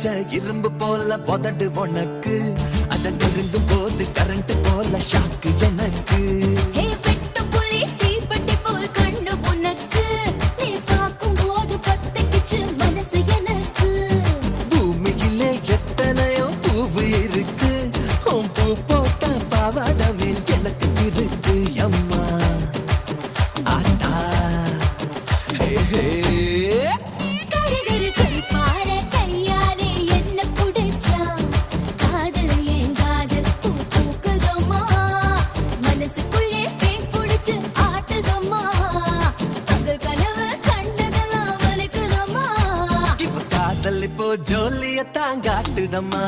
வச்ச இரும்பு போல உதடு உனக்கு அத நெருங்கும் போது கரண்ட் போல ஷாக்கு எனக்கு பூமியிலே எத்தனையோ பூவு இருக்கு உன் பூ போட்ட பாவாடமே எனக்கு இருக்கு அம்மா ஆட்டா ஹே ஹே இப்போ ஜோலிய தாங்காட்டுதம்மா